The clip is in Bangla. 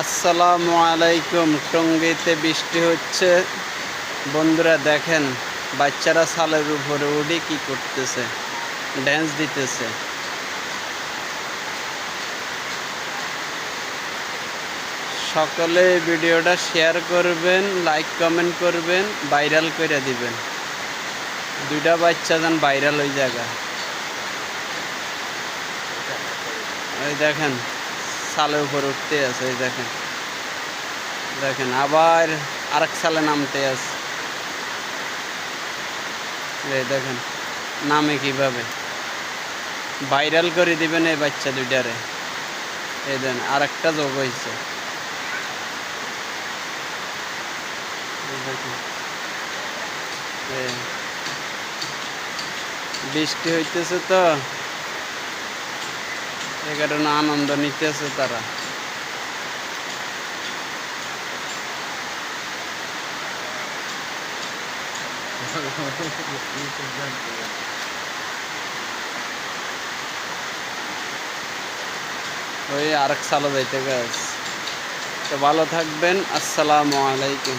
আসসালামু আলাইকুম। টঙ্গীতে বৃষ্টি হচ্ছে। বন্ধুরা দেখেন, বাচ্চারা ছালের উপরে উঠে কি করতেছে, ড্যান্স দিতেছে। সকলে ভিডিওটা শেয়ার করবেন, লাইক কমেন্ট করবেন, ভাইরাল করে দিবেন। দুইটা বাচ্চা যেন ভাইরাল ওই জায়গা। ওই দেখেন ছালের উপর উঠতে আছে, ওই দেখেন দেখেন আবার আরেক সালে নামতে আছে। এই দেখেন নামে কিভাবে ভাইরাল করে দিবেন এই বাচ্চা দুইটারে। এই দেন আরেকটা যোগ হয়েছে। বৃষ্টি হইতেছে তো, এ কারণে আনন্দ নিতেছে তারা। ওই আরেক সালে যাইতে গাছ। তো ভালো থাকবেন। আসসালামু আলাইকুম।